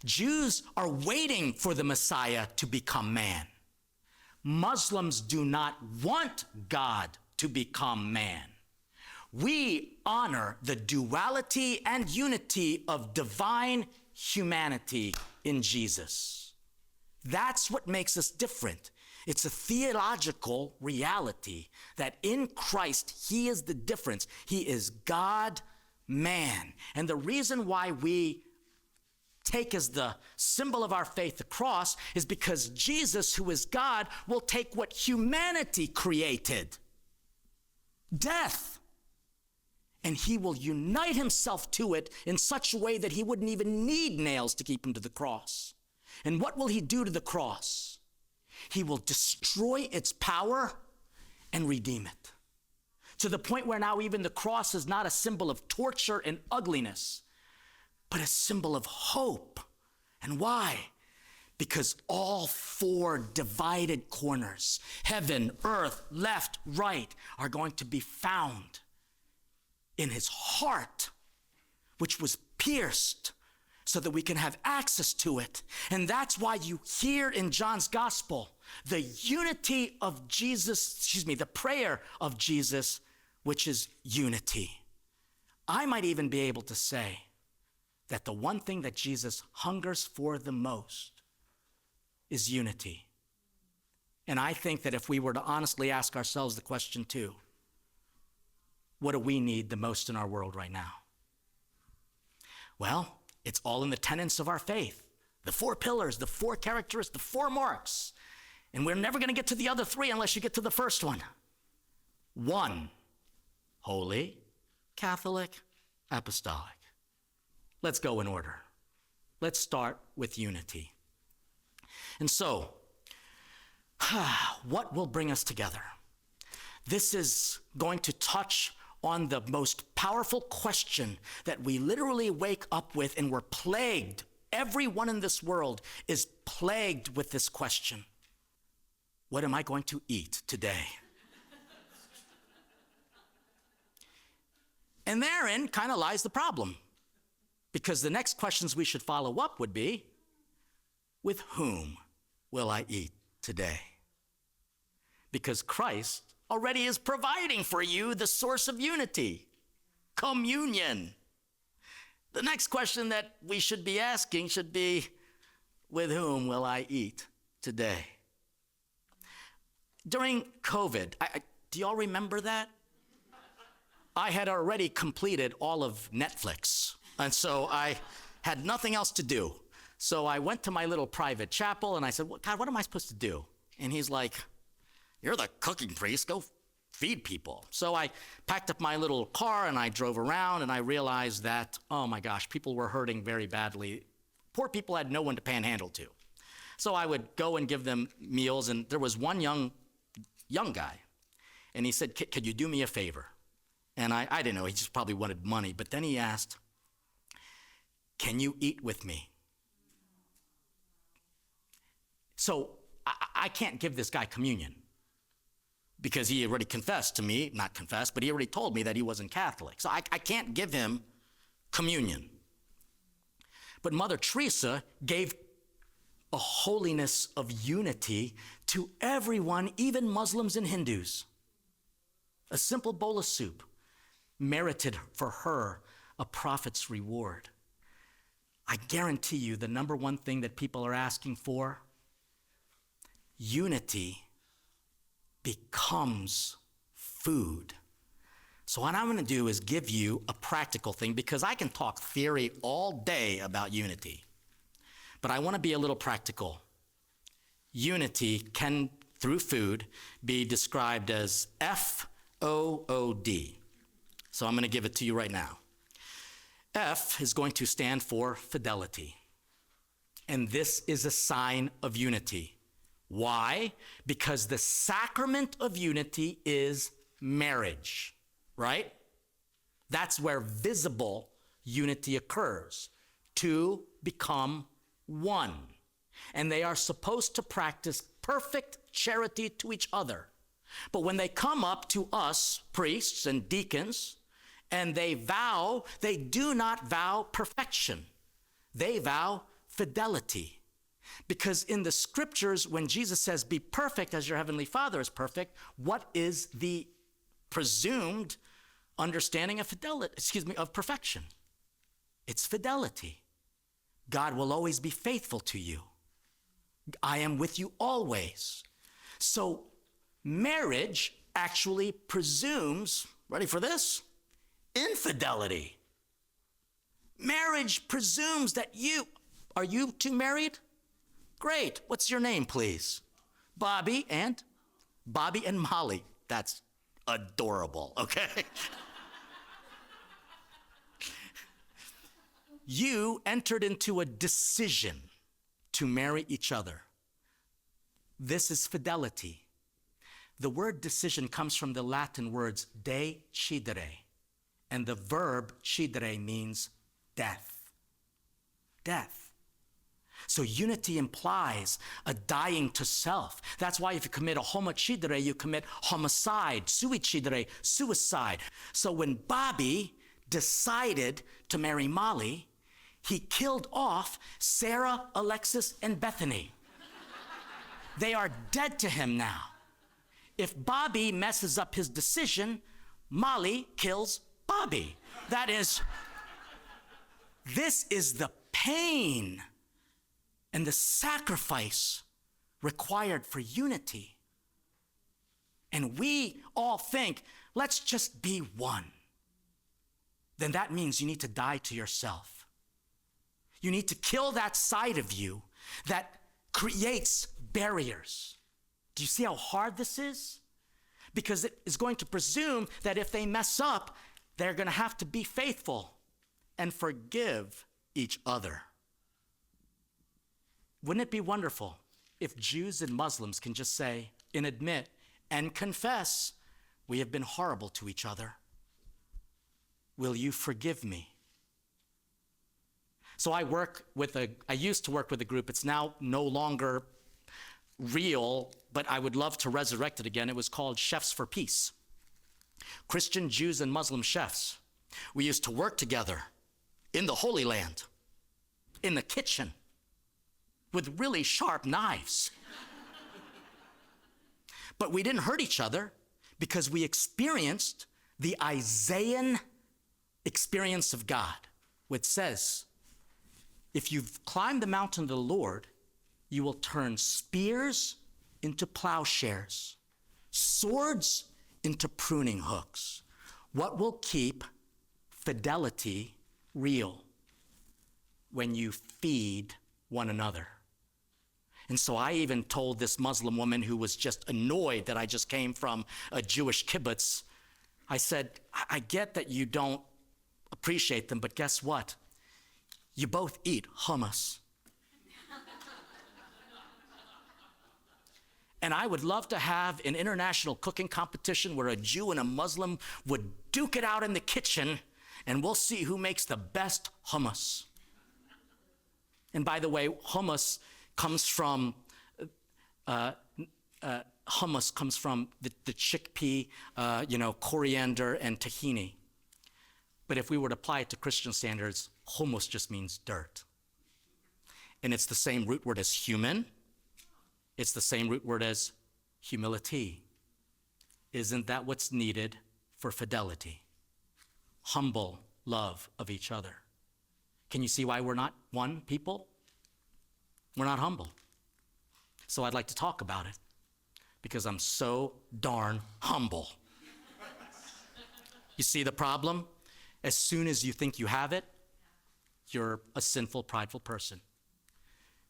Jews are waiting for the Messiah to become man. Muslims do not want God to become man. We honor the duality and unity of divine humanity in Jesus. That's what makes us different. It's a theological reality that in Christ, he is the difference. He is God, man. And the reason why we take as the symbol of our faith the cross is because Jesus, who is God, will take what humanity created, death, And he will unite himself to it in such a way that he wouldn't even need nails to keep him to the cross. And what will he do to the cross? He will destroy its power and redeem it. To the point where now even the cross is not a symbol of torture and ugliness, but a symbol of hope. And why? Because all four divided corners, heaven, earth, left, right, are going to be found in his heart, which was pierced so that we can have access to it. And that's why you hear in John's gospel the unity of Jesus, the prayer of Jesus, which is unity. I might even be able to say that the one thing that Jesus hungers for the most is unity. And I think that if we were to honestly ask ourselves the question too, what do we need the most in our world right now? Well, it's all in the tenets of our faith. The four pillars, the four characteristics, the four marks. And we're never going to get to the other three unless you get to the first one. One, holy, Catholic, apostolic. Let's go in order. Let's start with unity. And so, what will bring us together? This is going to touch on the most powerful question that we literally wake up with, and we're plagued. Everyone in this world is plagued with this question. What am I going to eat today? And therein kind of lies the problem. Because the next questions we should follow up would be, with whom will I eat today? Because Christ already is providing for you the source of unity, communion. The next question that we should be asking should be, with whom will I eat today? During COVID, do y'all remember that? I had already completed all of Netflix, and so I had nothing else to do. So I went to my little private chapel, and I said, well, God, what am I supposed to do? And he's like, you're the cooking priest, go feed people. So I packed up my little car, and I drove around, and I realized that, oh my gosh, people were hurting very badly. Poor people had no one to panhandle to. So I would go and give them meals, and there was one young guy, and he said, could you do me a favor? And I didn't know, he just probably wanted money. But then he asked, can you eat with me? So I can't give this guy communion because he already confessed to me, not confessed, but he already told me that he wasn't Catholic. So I can't give him communion. But Mother Teresa gave a holiness of unity to everyone, even Muslims and Hindus. A simple bowl of soup merited for her a prophet's reward. I guarantee you the number one thing that people are asking for, unity becomes food. So what I'm going to do is give you a practical thing, because I can talk theory all day about unity, but I want to be a little practical. Unity can, through food, be described as FOOD. So I'm going to give it to you right now. F is going to stand for fidelity. And this is a sign of unity. Why? Because the sacrament of unity is marriage, right? That's where visible unity occurs. Two become one. And they are supposed to practice perfect charity to each other. But when they come up to us, priests and deacons, and they vow, they do not vow perfection. They vow fidelity. Because in the scriptures, when Jesus says, be perfect as your heavenly Father is perfect, what is the presumed understanding of of perfection? It's fidelity. God will always be faithful to you. I am with you always. So marriage actually presumes, ready for this? Infidelity. Marriage presumes that are you two married? Great. What's your name, please? Bobby and Molly. That's adorable, okay? You entered into a decision to marry each other. This is fidelity. The word decision comes from the Latin words decidere, and the verb cidere means death. Death. So unity implies a dying to self. That's why if you commit a homicidere, you commit homicide, suicidere, suicide. So when Bobby decided to marry Molly, he killed off Sarah, Alexis, and Bethany. They are dead to him now. If Bobby messes up his decision, Molly kills Bobby. This is the pain and the sacrifice required for unity. And we all think, let's just be one. Then that means you need to die to yourself. You need to kill that side of you that creates barriers. Do you see how hard this is? Because it is going to presume that if they mess up, they're going to have to be faithful and forgive each other. Wouldn't it be wonderful if Jews and Muslims can just say and admit and confess, we have been horrible to each other. Will you forgive me? So I used to work with a group. It's now no longer real, but I would love to resurrect it again. It was called Chefs for Peace. Christian, Jews, and Muslim chefs. We used to work together in the Holy Land, in the kitchen, with really sharp knives. But we didn't hurt each other because we experienced the Isaiah experience of God, which says, if you've climbed the mountain of the Lord, you will turn spears into plowshares, swords into pruning hooks. What will keep fidelity real? When you feed one another. And so I even told this Muslim woman who was just annoyed that I just came from a Jewish kibbutz, I said, I get that you don't appreciate them, but guess what? You both eat hummus. And I would love to have an international cooking competition where a Jew and a Muslim would duke it out in the kitchen, and we'll see who makes the best hummus. And by the way, hummus comes from the chickpea, coriander and tahini. But if we were to apply it to Christian standards, hummus just means dirt. And it's the same root word as human. It's the same root word as humility. Isn't that what's needed for fidelity? Humble love of each other. Can you see why we're not one people? We're not humble. So I'd like to talk about it because I'm so darn humble. You see the problem? As soon as you think you have it, you're a sinful, prideful person.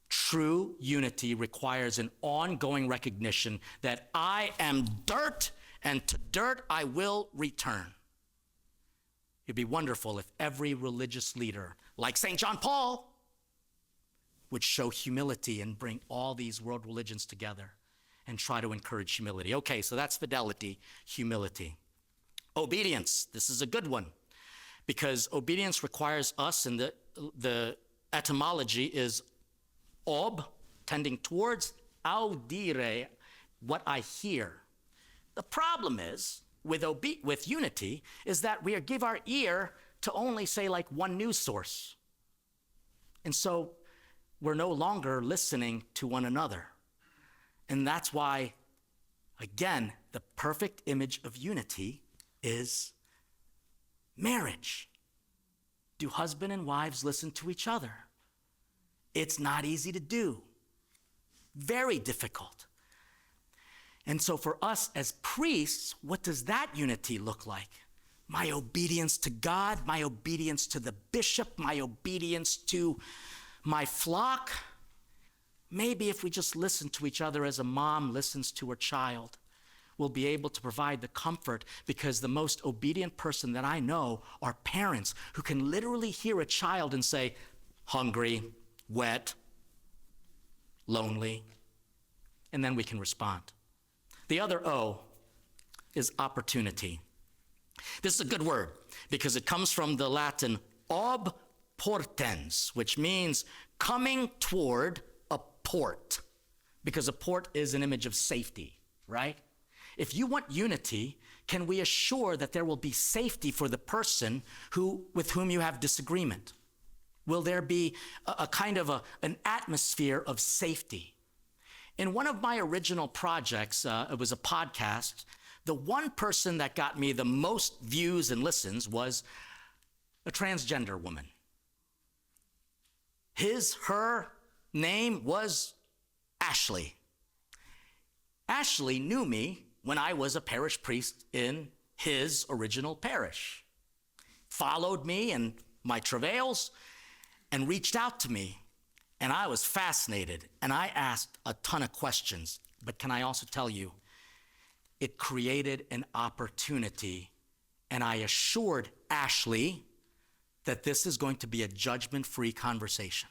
True unity requires an ongoing recognition that I am dirt, and to dirt I will return. It'd be wonderful if every religious leader, like St. John Paul, would show humility and bring all these world religions together and try to encourage humility. Okay, so that's fidelity, humility. Obedience, this is a good one, because obedience requires us, and the etymology is ob, tending towards, audire, what I hear. The problem is, with unity, is that we give our ear to only, say, like one news source. And so we're no longer listening to one another. And that's why, again, the perfect image of unity is marriage. Do husband and wives listen to each other? It's not easy to do. Very difficult. And so for us as priests, what does that unity look like? My obedience to God, my obedience to the bishop, my obedience to my flock. Maybe if we just listen to each other as a mom listens to her child, will be able to provide the comfort, because the most obedient person that I know are parents who can literally hear a child and say, hungry, wet, lonely, and then we can respond. The other O is opportunity. This is a good word because it comes from the Latin ob portens, which means coming toward a port, because a port is an image of safety, right? If you want unity, can we assure that there will be safety for the person with whom you have disagreement? Will there be a kind of an atmosphere of safety? In one of my original projects, it was a podcast, the one person that got me the most views and listens was a transgender woman. Her name was Ashley. Ashley knew me when I was a parish priest in his original parish, followed me in my travails, and reached out to me. And I was fascinated, and I asked a ton of questions. But can I also tell you, it created an opportunity, and I assured Ashley that this is going to be a judgment-free conversation.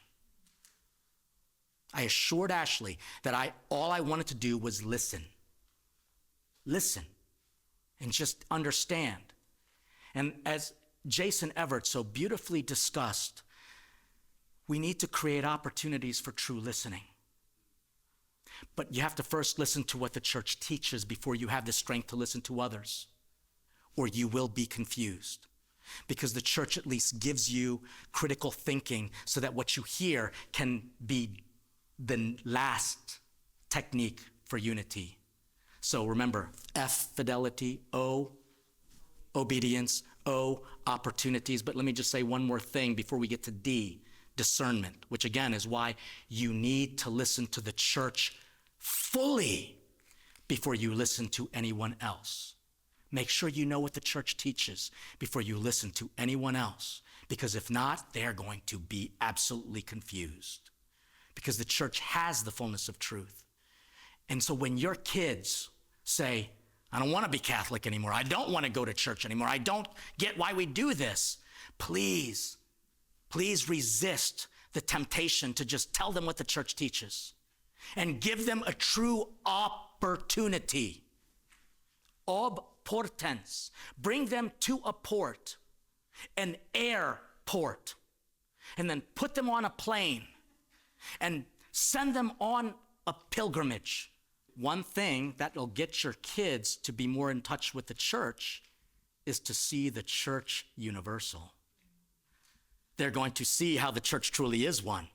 I assured Ashley that all I wanted to do was listen, and just understand. And as Jason Evert so beautifully discussed, we need to create opportunities for true listening. But you have to first listen to what the church teaches before you have the strength to listen to others, or you will be confused. Because the church at least gives you critical thinking so that what you hear can be the last technique for unity. So remember, F, fidelity, O, obedience, O, opportunities. But let me just say one more thing before we get to D, discernment, which again is why you need to listen to the church fully before you listen to anyone else. Make sure you know what the church teaches before you listen to anyone else, because if not, they're going to be absolutely confused, because the church has the fullness of truth. And so when your kids say, I don't want to be Catholic anymore, I don't want to go to church anymore, I don't get why we do this, please resist the temptation to just tell them what the church teaches and give them a true opportunity. Ob portens. Bring them to a port, an airport, and then put them on a plane and send them on a pilgrimage. One thing that will get your kids to be more in touch with the church is to see the church universal. They're going to see how the church truly is one.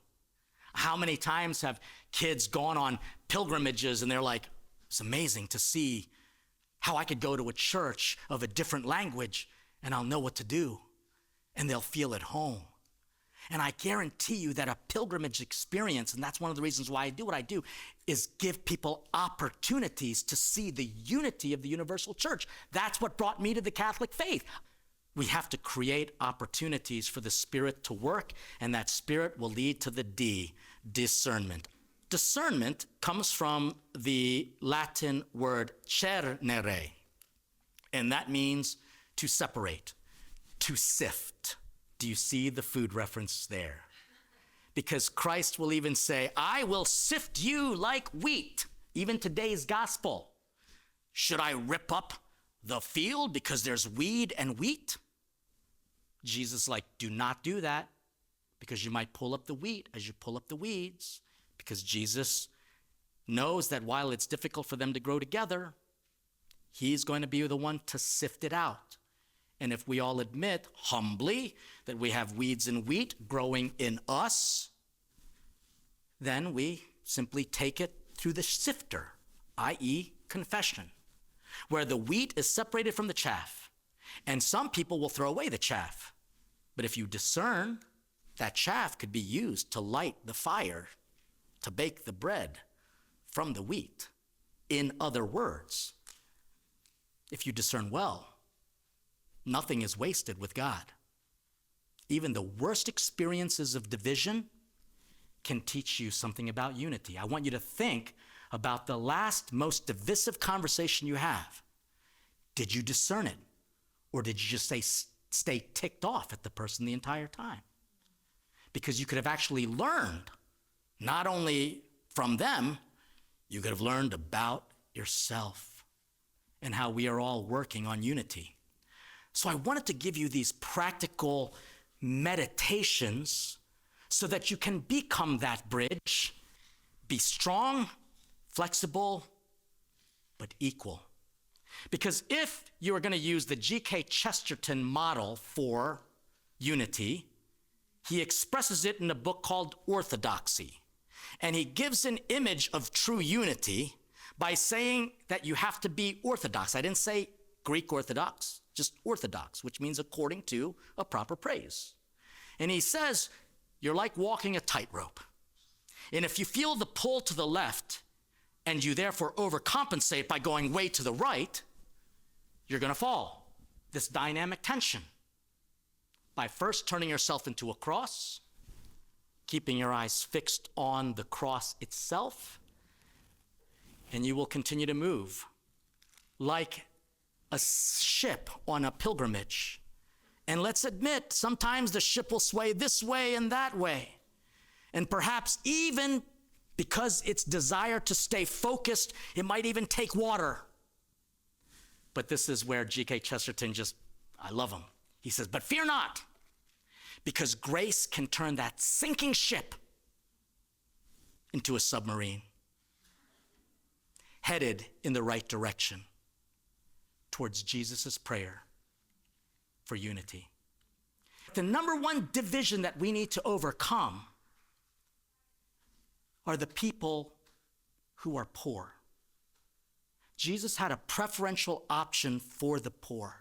How many times have kids gone on pilgrimages and they're like, it's amazing to see how I could go to a church of a different language and I'll know what to do and they'll feel at home. And I guarantee you that a pilgrimage experience, and that's one of the reasons why I do what I do, is give people opportunities to see the unity of the universal church. That's what brought me to the Catholic faith. We have to create opportunities for the Spirit to work, and that Spirit will lead to the D, discernment. Discernment comes from the Latin word cernere, and that means to separate, to sift. Do you see the food reference there? Because Christ will even say, I will sift you like wheat. Even today's gospel. Should I rip up the field because there's weed and wheat? Jesus is like, do not do that, because you might pull up the wheat as you pull up the weeds, because Jesus knows that while it's difficult for them to grow together, he's going to be the one to sift it out. And if we all admit humbly that we have weeds and wheat growing in us, then we simply take it through the sifter, i.e. confession, where the wheat is separated from the chaff. And some people will throw away the chaff. But if you discern, that chaff could be used to light the fire, to bake the bread from the wheat. In other words, if you discern well, nothing is wasted with God. Even the worst experiences of division can teach you something about unity. I want you to think about the last most divisive conversation you have? Did you discern it? Or did you just stay ticked off at the person the entire time? Because you could have actually learned, not only from them, you could have learned about yourself and how we are all working on unity. So I wanted to give you these practical meditations so that you can become that bridge, be strong, flexible, but equal. Because if you are going to use the G.K. Chesterton model for unity, he expresses it in a book called Orthodoxy. And he gives an image of true unity by saying that you have to be orthodox. I didn't say Greek Orthodox, just orthodox, which means according to a proper praise. And he says, you're like walking a tightrope. And if you feel the pull to the left, and you therefore overcompensate by going way to the right, you're going to fall. This dynamic tension. By first turning yourself into a cross, keeping your eyes fixed on the cross itself, and you will continue to move like a ship on a pilgrimage. And let's admit, sometimes the ship will sway this way and that way. And perhaps even because its desire to stay focused, it might even take water. But this is where G.K. Chesterton I love him. He says, but fear not, because grace can turn that sinking ship into a submarine, headed in the right direction towards Jesus' prayer for unity. The number one division that we need to overcome are the people who are poor. Jesus had a preferential option for the poor.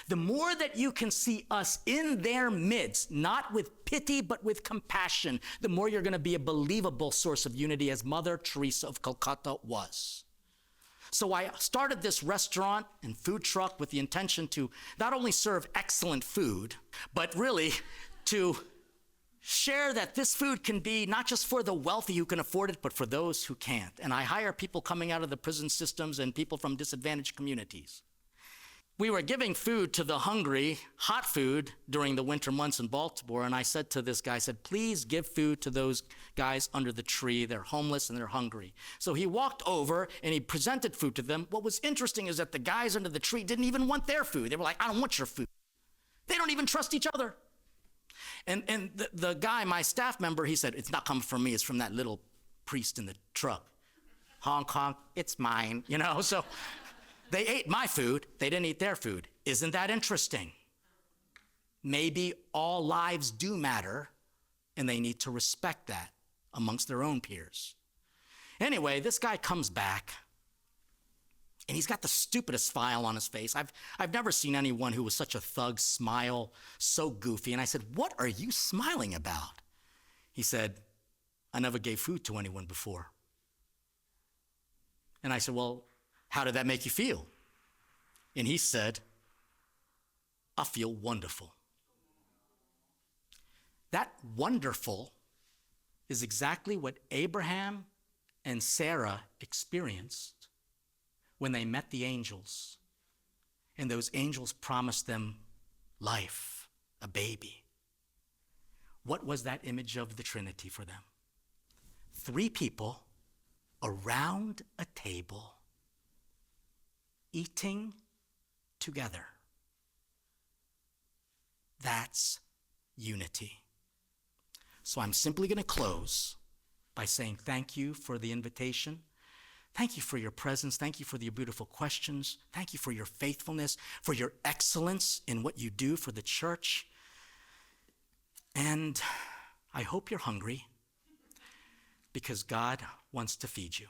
The more that you can see us in their midst, not with pity, but with compassion, the more you're going to be a believable source of unity, as Mother Teresa of Calcutta was. So I started this restaurant and food truck with the intention to not only serve excellent food, but really to share that this food can be not just for the wealthy who can afford it, but for those who can't. And I hire people coming out of the prison systems and people from disadvantaged communities. We were giving food to the hungry, hot food, during the winter months in Baltimore, and I said to this guy, I said, please give food to those guys under the tree. They're homeless and they're hungry. So he walked over and he presented food to them. What was interesting is that the guys under the tree didn't even want their food. They were like, I don't want your food. They don't even trust each other. And the guy, my staff member, he said, it's not coming from me, it's from that little priest in the truck. Honk, honk, it's mine, so they ate my food, they didn't eat their food. Isn't that interesting? Maybe all lives do matter, and they need to respect that amongst their own peers. Anyway, this guy comes back, and he's got the stupidest smile on his face. I've never seen anyone who was such a thug smile, so goofy. And I said, what are you smiling about? He said, I never gave food to anyone before. And I said, well, how did that make you feel? And he said, I feel wonderful. That wonderful is exactly what Abraham and Sarah experienced when they met the angels, and those angels promised them life, a baby. What was that image of the Trinity for them? 3 people around a table, eating together. That's unity. So I'm simply going to close by saying thank you for the invitation. Thank you for your presence. Thank you for your beautiful questions. Thank you for your faithfulness, for your excellence in what you do for the church. And I hope you're hungry, because God wants to feed you.